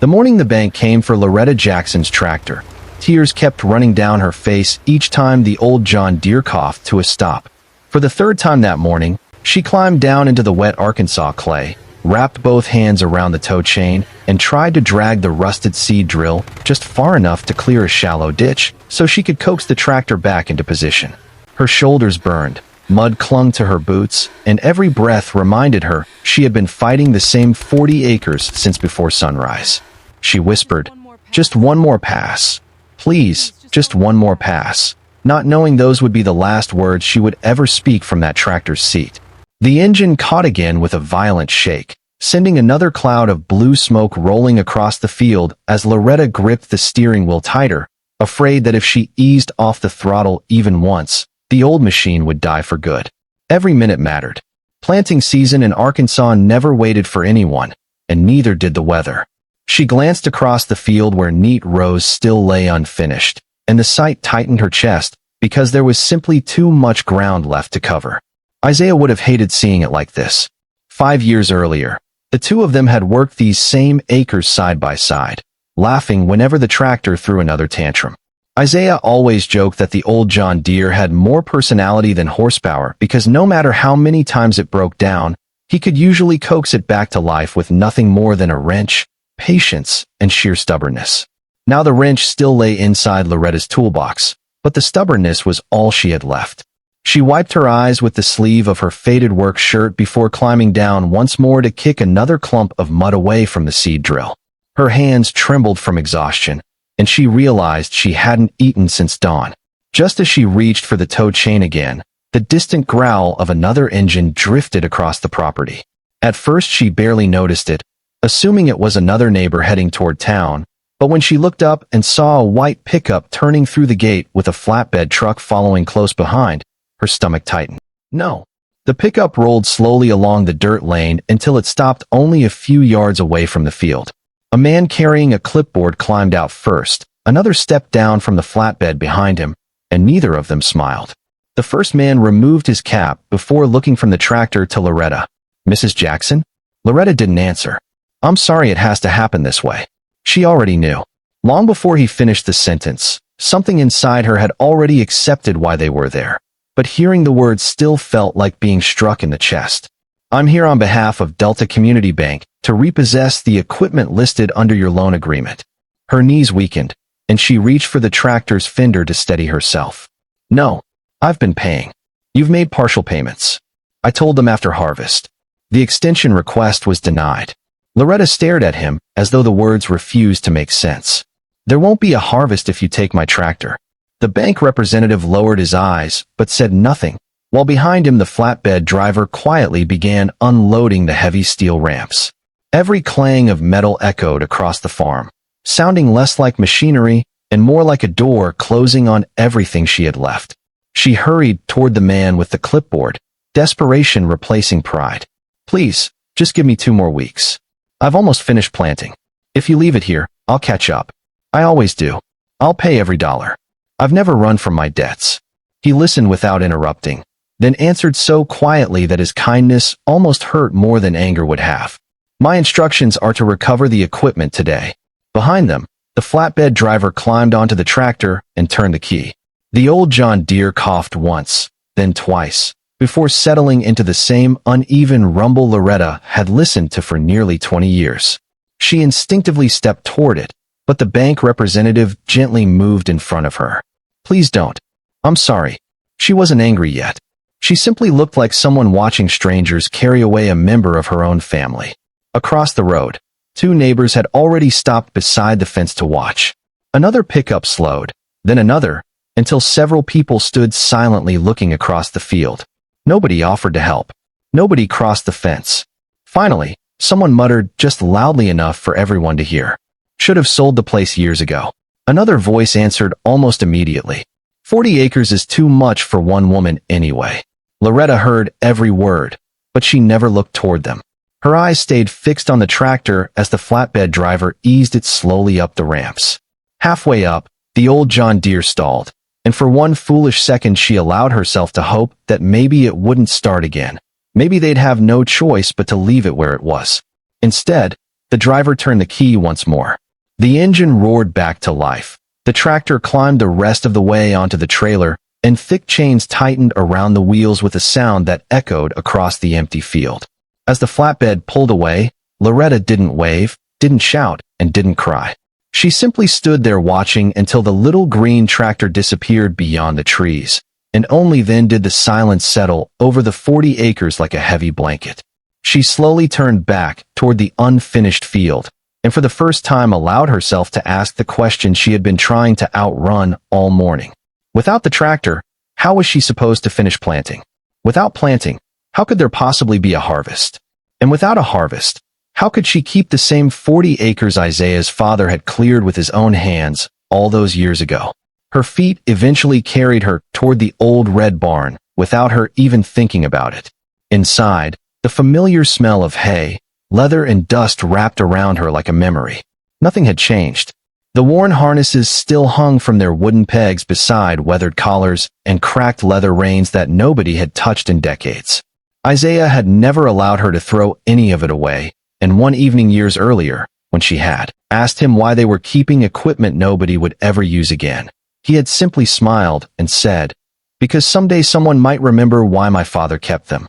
The morning the bank came for Loretta Jackson's tractor, tears kept running down her face each time the old John Deere coughed to a stop. For the third time that morning, she climbed down into the wet Arkansas clay, wrapped both hands around the tow chain, and tried to drag the rusted seed drill just far enough to clear a shallow ditch so she could coax the tractor back into position. Her shoulders burned, mud clung to her boots, and every breath reminded her she had been fighting the same 40 acres since before sunrise. She whispered, "Just one more pass. Please, just one more pass," not knowing those would be the last words she would ever speak from that tractor's seat. The engine caught again with a violent shake, sending another cloud of blue smoke rolling across the field as Loretta gripped the steering wheel tighter, afraid that if she eased off the throttle even once, the old machine would die for good. Every minute mattered. Planting season in Arkansas never waited for anyone, and neither did the weather. She glanced across the field where neat rows still lay unfinished, and the sight tightened her chest because there was simply too much ground left to cover. Isaiah would have hated seeing it like this. 5 years earlier, the two of them had worked these same acres side by side, laughing whenever the tractor threw another tantrum. Isaiah always joked that the old John Deere had more personality than horsepower because no matter how many times it broke down, he could usually coax it back to life with nothing more than a wrench, patience, and sheer stubbornness. Now the wrench still lay inside Loretta's toolbox, but the stubbornness was all she had left. She wiped her eyes with the sleeve of her faded work shirt before climbing down once more to kick another clump of mud away from the seed drill. Her hands trembled from exhaustion, and she realized she hadn't eaten since dawn. Just as she reached for the tow chain again, the distant growl of another engine drifted across the property. At first she barely noticed it, assuming it was another neighbor heading toward town, but when she looked up and saw a white pickup turning through the gate with a flatbed truck following close behind, her stomach tightened. No. The pickup rolled slowly along the dirt lane until it stopped only a few yards away from the field. A man carrying a clipboard climbed out first, another stepped down from the flatbed behind him, and neither of them smiled. The first man removed his cap before looking from the tractor to Loretta. "Mrs. Jackson?" Loretta didn't answer. "I'm sorry it has to happen this way." She already knew. Long before he finished the sentence, something inside her had already accepted why they were there. But hearing the words still felt like being struck in the chest. "I'm here on behalf of Delta Community Bank to repossess the equipment listed under your loan agreement." Her knees weakened, and she reached for the tractor's fender to steady herself. "No, I've been paying. You've made partial payments. I told them after harvest." The extension request was denied. Loretta stared at him as though the words refused to make sense. "There won't be a harvest if you take my tractor." The bank representative lowered his eyes, but said nothing, while behind him the flatbed driver quietly began unloading the heavy steel ramps. Every clang of metal echoed across the farm, sounding less like machinery and more like a door closing on everything she had left. She hurried toward the man with the clipboard, desperation replacing pride. "Please, just give me 2 more weeks. I've almost finished planting. If you leave it here, I'll catch up. I always do. I'll pay every dollar. I've never run from my debts." He listened without interrupting, then answered so quietly that his kindness almost hurt more than anger would have. "My instructions are to recover the equipment today." Behind them, the flatbed driver climbed onto the tractor and turned the key. The old John Deere coughed once, then twice, before settling into the same uneven rumble Loretta had listened to for nearly 20 years. She instinctively stepped toward it, but the bank representative gently moved in front of her. "Please don't. I'm sorry." She wasn't angry yet. She simply looked like someone watching strangers carry away a member of her own family. Across the road, 2 neighbors had already stopped beside the fence to watch. Another pickup slowed, then another, until several people stood silently looking across the field. Nobody offered to help. Nobody crossed the fence. Finally, someone muttered just loudly enough for everyone to hear. "Should have sold the place years ago." Another voice answered almost immediately. 40 acres is too much for one woman anyway." Loretta heard every word, but she never looked toward them. Her eyes stayed fixed on the tractor as the flatbed driver eased it slowly up the ramps. Halfway up, the old John Deere stalled, and for one foolish second she allowed herself to hope that maybe it wouldn't start again. Maybe they'd have no choice but to leave it where it was. Instead, The driver turned the key once more. The engine roared back to life. The tractor climbed the rest of the way onto the trailer, and thick chains tightened around the wheels with a sound that echoed across the empty field. As the flatbed pulled away, Loretta didn't wave, didn't shout, and didn't cry. She simply stood there watching until the little green tractor disappeared beyond the trees, and only then did the silence settle over the 40 acres like a heavy blanket. She slowly turned back toward the unfinished field, and for the first time allowed herself to ask the question she had been trying to outrun all morning. Without the tractor, how was she supposed to finish planting? Without planting, how could there possibly be a harvest? And without a harvest, how could she keep the same 40 acres Isaiah's father had cleared with his own hands all those years ago? Her feet eventually carried her toward the old red barn without her even thinking about it. Inside, the familiar smell of hay, leather, and dust wrapped around her like a memory. Nothing had changed. The worn harnesses still hung from their wooden pegs beside weathered collars and cracked leather reins that nobody had touched in decades. Isaiah had never allowed her to throw any of it away, and one evening years earlier, when she had asked him why they were keeping equipment nobody would ever use again, he had simply smiled and said, "Because someday someone might remember why my father kept them."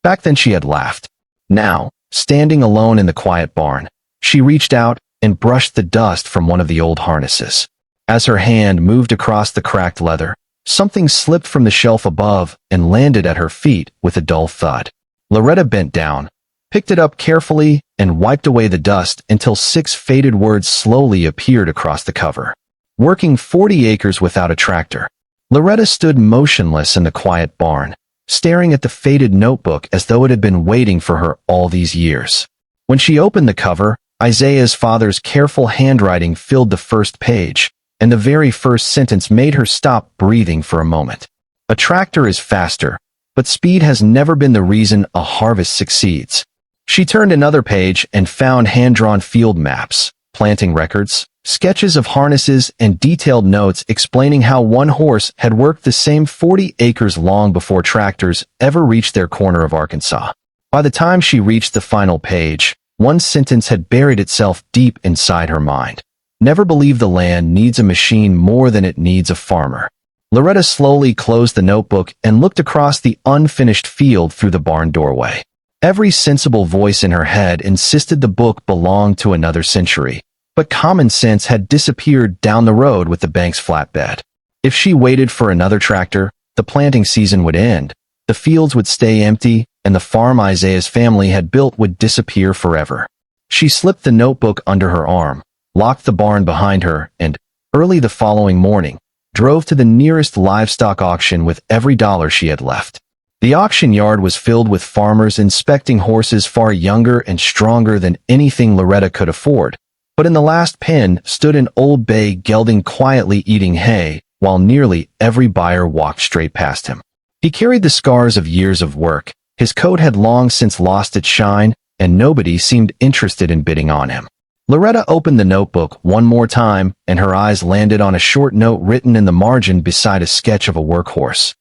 Back then she had laughed. Now, standing alone in the quiet barn, she reached out and brushed the dust from one of the old harnesses. As her hand moved across the cracked leather, something slipped from the shelf above and landed at her feet with a dull thud. Loretta bent down, picked it up carefully, and wiped away the dust until 6 faded words slowly appeared across the cover. Working 40 acres without a tractor. Loretta stood motionless in the quiet barn, staring at the faded notebook as though it had been waiting for her all these years. When she opened the cover, Isaiah's father's careful handwriting filled the first page, and the very first sentence made her stop breathing for a moment. A tractor is faster, but speed has never been the reason a harvest succeeds. She turned another page and found hand-drawn field maps, planting records, sketches of harnesses, and detailed notes explaining how one horse had worked the same 40 acres long before tractors ever reached their corner of Arkansas. By the time she reached the final page, one sentence had buried itself deep inside her mind. Never believe the land needs a machine more than it needs a farmer. Loretta slowly closed the notebook and looked across the unfinished field through the barn doorway. Every sensible voice in her head insisted the book belonged to another century, but common sense had disappeared down the road with the bank's flatbed. If she waited for another tractor, the planting season would end, the fields would stay empty, and the farm Isaiah's family had built would disappear forever. She slipped the notebook under her arm, locked the barn behind her, and, early the following morning, drove to the nearest livestock auction with every dollar she had left. The auction yard was filled with farmers inspecting horses far younger and stronger than anything Loretta could afford, but in the last pen stood an old bay gelding quietly eating hay, while nearly every buyer walked straight past him. He carried the scars of years of work, his coat had long since lost its shine, and nobody seemed interested in bidding on him. Loretta opened the notebook one more time, and her eyes landed on a short note written in the margin beside a sketch of a workhorse.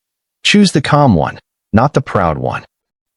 "Choose the calm one, not the proud one."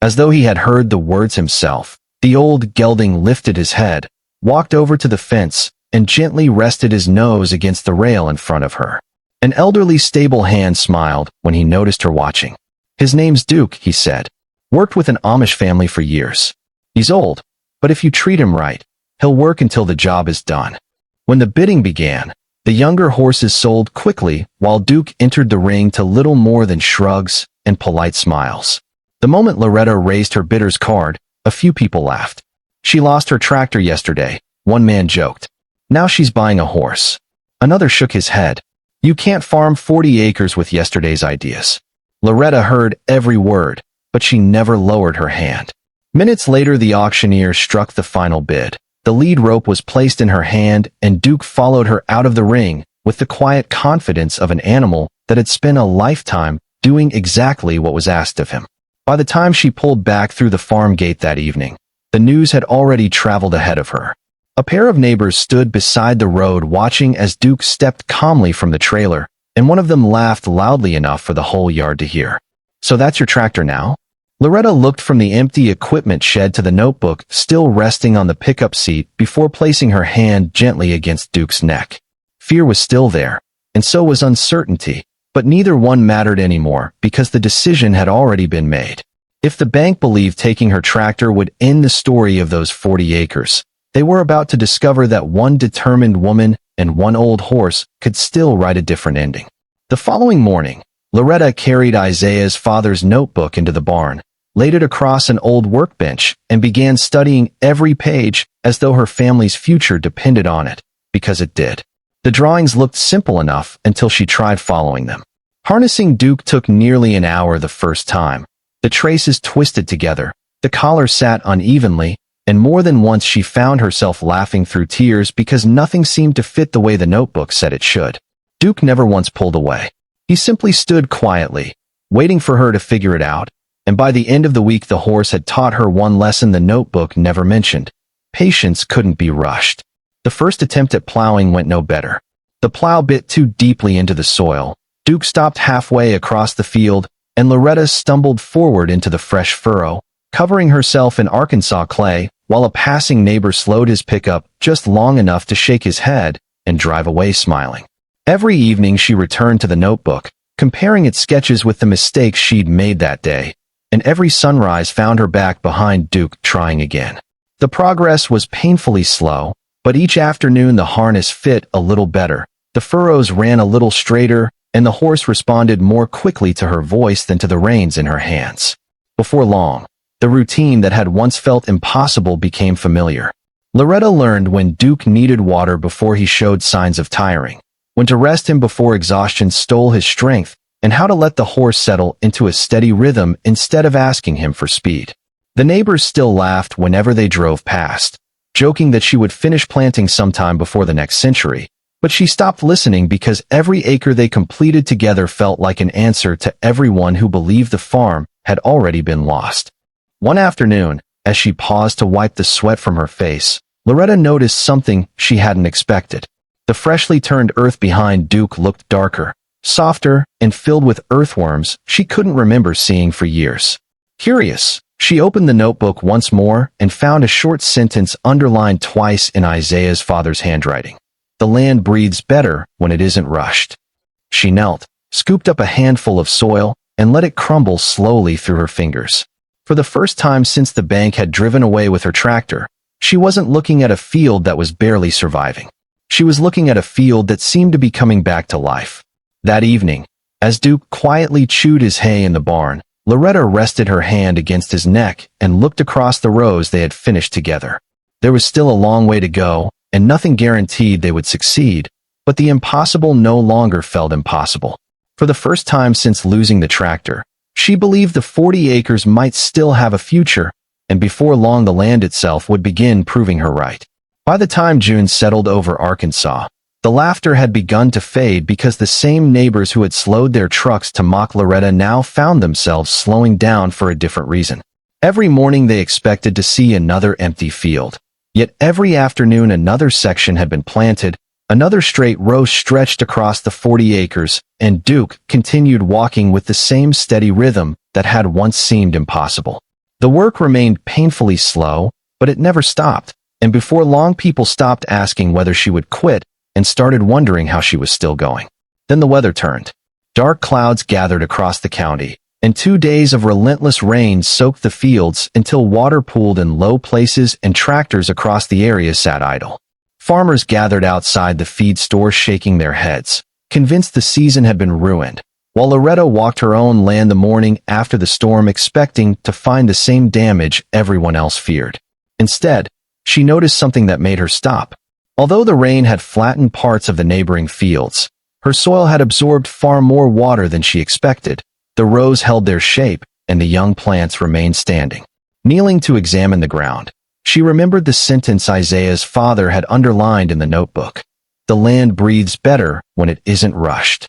As though he had heard the words himself, the old gelding lifted his head, walked over to the fence, and gently rested his nose against the rail in front of her. An elderly stable hand smiled when he noticed her watching. "His name's Duke," he said. "Worked with an Amish family for years. He's old, but if you treat him right, he'll work until the job is done." When the bidding began, the younger horses sold quickly while Duke entered the ring to little more than shrugs and polite smiles. The moment Loretta raised her bidder's card, a few people laughed. "She lost her tractor yesterday," one man joked. "Now she's buying a horse." Another shook his head. "You can't farm 40 acres with yesterday's ideas." Loretta heard every word, but she never lowered her hand. Minutes later, the auctioneer struck the final bid. The lead rope was placed in her hand, and Duke followed her out of the ring with the quiet confidence of an animal that had spent a lifetime doing exactly what was asked of him. By the time she pulled back through the farm gate that evening, the news had already traveled ahead of her. A pair of neighbors stood beside the road watching as Duke stepped calmly from the trailer, and one of them laughed loudly enough for the whole yard to hear. "So that's your tractor now?" Loretta looked from the empty equipment shed to the notebook still resting on the pickup seat before placing her hand gently against Duke's neck. Fear was still there, and so was uncertainty, but neither one mattered anymore because the decision had already been made. If the bank believed taking her tractor would end the story of those 40 acres, they were about to discover that one determined woman and one old horse could still write a different ending. The following morning, Loretta carried Isaiah's father's notebook into the barn, laid it across an old workbench, and began studying every page as though her family's future depended on it, because it did. The drawings looked simple enough until she tried following them. Harnessing Duke took nearly an hour the first time. The traces twisted together, the collar sat unevenly, and more than once she found herself laughing through tears because nothing seemed to fit the way the notebook said it should. Duke never once pulled away. He simply stood quietly, waiting for her to figure it out, and by the end of the week the horse had taught her one lesson the notebook never mentioned. Patience couldn't be rushed. The first attempt at plowing went no better. The plow bit too deeply into the soil. Duke stopped halfway across the field, and Loretta stumbled forward into the fresh furrow, covering herself in Arkansas clay, while a passing neighbor slowed his pickup just long enough to shake his head and drive away smiling. Every evening she returned to the notebook, comparing its sketches with the mistakes she'd made that day, and every sunrise found her back behind Duke trying again. The progress was painfully slow, but each afternoon the harness fit a little better, the furrows ran a little straighter, and the horse responded more quickly to her voice than to the reins in her hands. Before long, the routine that had once felt impossible became familiar. Loretta learned when Duke needed water before he showed signs of tiring, when to rest him before exhaustion stole his strength, and how to let the horse settle into a steady rhythm instead of asking him for speed. The neighbors still laughed whenever they drove past, joking that she would finish planting sometime before the next century, but she stopped listening because every acre they completed together felt like an answer to everyone who believed the farm had already been lost. One afternoon, as she paused to wipe the sweat from her face, Loretta noticed something she hadn't expected. The freshly turned earth behind Duke looked darker, softer, and filled with earthworms she couldn't remember seeing for years. Curious, she opened the notebook once more and found a short sentence underlined twice in Isaiah's father's handwriting. The land breathes better when it isn't rushed. She knelt, scooped up a handful of soil, and let it crumble slowly through her fingers. For the first time since the bank had driven away with her tractor, she wasn't looking at a field that was barely surviving. She was looking at a field that seemed to be coming back to life. That evening, as Duke quietly chewed his hay in the barn, Loretta rested her hand against his neck and looked across the rows they had finished together. There was still a long way to go, and nothing guaranteed they would succeed, but the impossible no longer felt impossible. For the first time since losing the tractor, she believed the 40 acres might still have a future, and before long the land itself would begin proving her right. By the time June settled over Arkansas, the laughter had begun to fade because the same neighbors who had slowed their trucks to mock Loretta now found themselves slowing down for a different reason. Every morning they expected to see another empty field. Yet every afternoon another section had been planted, another straight row stretched across the 40 acres, and Duke continued walking with the same steady rhythm that had once seemed impossible. The work remained painfully slow, but it never stopped, and before long people stopped asking whether she would quit and started wondering how she was still going. Then the weather turned. Dark clouds gathered across the county, and 2 days of relentless rain soaked the fields until water pooled in low places and tractors across the area sat idle. Farmers gathered outside the feed stores shaking their heads, convinced the season had been ruined, while Loretta walked her own land the morning after the storm expecting to find the same damage everyone else feared. Instead, she noticed something that made her stop. Although the rain had flattened parts of the neighboring fields, her soil had absorbed far more water than she expected. The rows held their shape, and the young plants remained standing. Kneeling to examine the ground, she remembered the sentence Isaiah's father had underlined in the notebook. The land breathes better when it isn't rushed.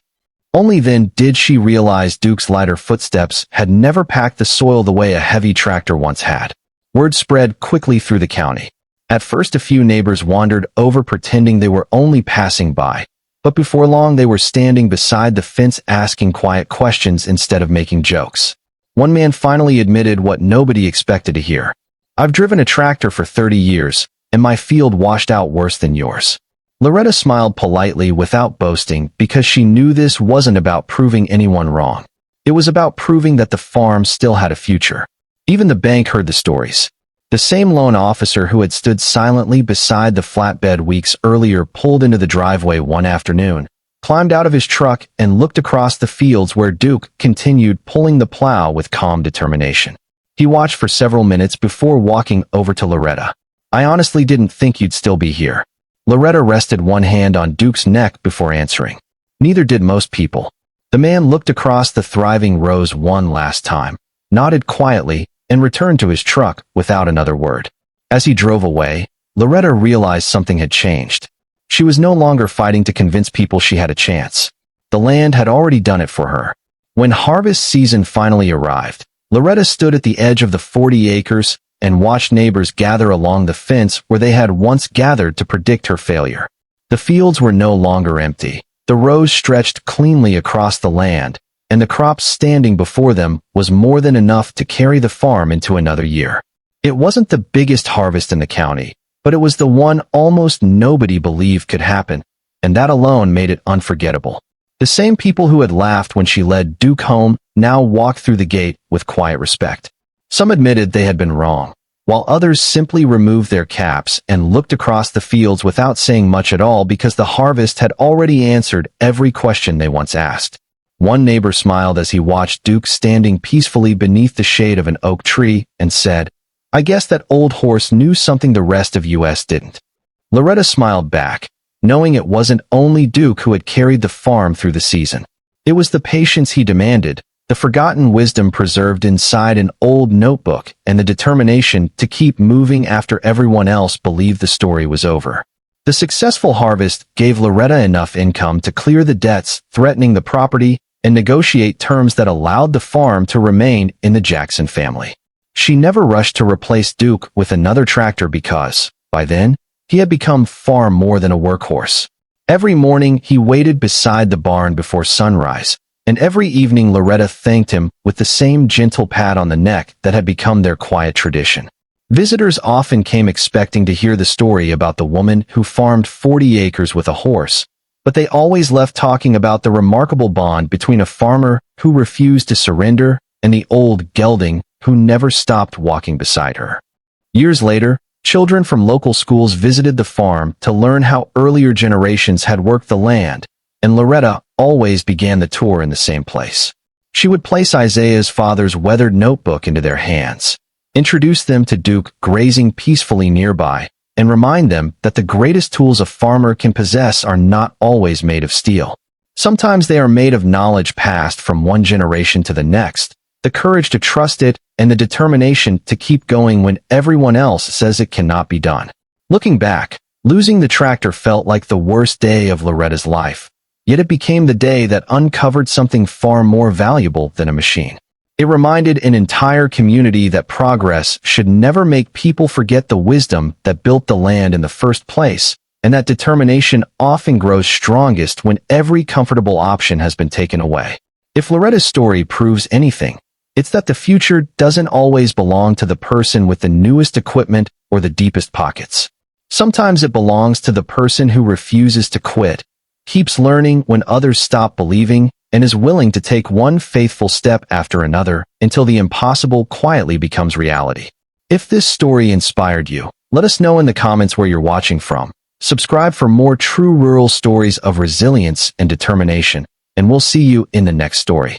Only then did she realize Duke's lighter footsteps had never packed the soil the way a heavy tractor once had. Word spread quickly through the county. At first a few neighbors wandered over pretending they were only passing by, but before long they were standing beside the fence asking quiet questions instead of making jokes. One man finally admitted what nobody expected to hear. "I've driven a tractor for 30 years, and my field washed out worse than yours." Loretta smiled politely without boasting because she knew this wasn't about proving anyone wrong. It was about proving that the farm still had a future. Even the bank heard the stories. The same loan officer who had stood silently beside the flatbed weeks earlier pulled into the driveway one afternoon, climbed out of his truck, and looked across the fields where Duke continued pulling the plow with calm determination. He watched for several minutes before walking over to Loretta. "I honestly didn't think you'd still be here." Loretta rested one hand on Duke's neck before answering. "Neither did most people." The man looked across the thriving rows one last time, nodded quietly, and returned to his truck without another word. As he drove away, Loretta realized something had changed. She was no longer fighting to convince people she had a chance. The land had already done it for her. When harvest season finally arrived, Loretta stood at the edge of the 40 acres and watched neighbors gather along the fence where they had once gathered to predict her failure. The fields were no longer empty. The rows stretched cleanly across the land, and the crop standing before them was more than enough to carry the farm into another year. It wasn't the biggest harvest in the county, but it was the one almost nobody believed could happen, and that alone made it unforgettable. The same people who had laughed when she led Duke home now walked through the gate with quiet respect. Some admitted they had been wrong, while others simply removed their caps and looked across the fields without saying much at all because the harvest had already answered every question they once asked. One neighbor smiled as he watched Duke standing peacefully beneath the shade of an oak tree and said, "I guess that old horse knew something the rest of us didn't." Loretta smiled back, knowing it wasn't only Duke who had carried the farm through the season. It was the patience he demanded, the forgotten wisdom preserved inside an old notebook, and the determination to keep moving after everyone else believed the story was over. The successful harvest gave Loretta enough income to clear the debts threatening the property and negotiate terms that allowed the farm to remain in the Jackson family. She never rushed to replace Duke with another tractor because, by then, he had become far more than a workhorse. Every morning, he waited beside the barn before sunrise, and every evening Loretta thanked him with the same gentle pat on the neck that had become their quiet tradition. Visitors often came expecting to hear the story about the woman who farmed 40 acres with a horse, but they always left talking about the remarkable bond between a farmer who refused to surrender and the old gelding who never stopped walking beside her. Years later, children from local schools visited the farm to learn how earlier generations had worked the land, and Loretta always began the tour in the same place. She would place Isaiah's father's weathered notebook into their hands, introduce them to Duke grazing peacefully nearby, and remind them that the greatest tools a farmer can possess are not always made of steel. Sometimes they are made of knowledge passed from one generation to the next, the courage to trust it, and the determination to keep going when everyone else says it cannot be done. Looking back, losing the tractor felt like the worst day of Loretta's life, yet it became the day that uncovered something far more valuable than a machine. It reminded an entire community that progress should never make people forget the wisdom that built the land in the first place, and that determination often grows strongest when every comfortable option has been taken away. If Loretta's story proves anything, it's that the future doesn't always belong to the person with the newest equipment or the deepest pockets. Sometimes it belongs to the person who refuses to quit, keeps learning when others stop believing, and is willing to take one faithful step after another until the impossible quietly becomes reality. If this story inspired you, let us know in the comments where you're watching from. Subscribe for more true rural stories of resilience and determination, and we'll see you in the next story.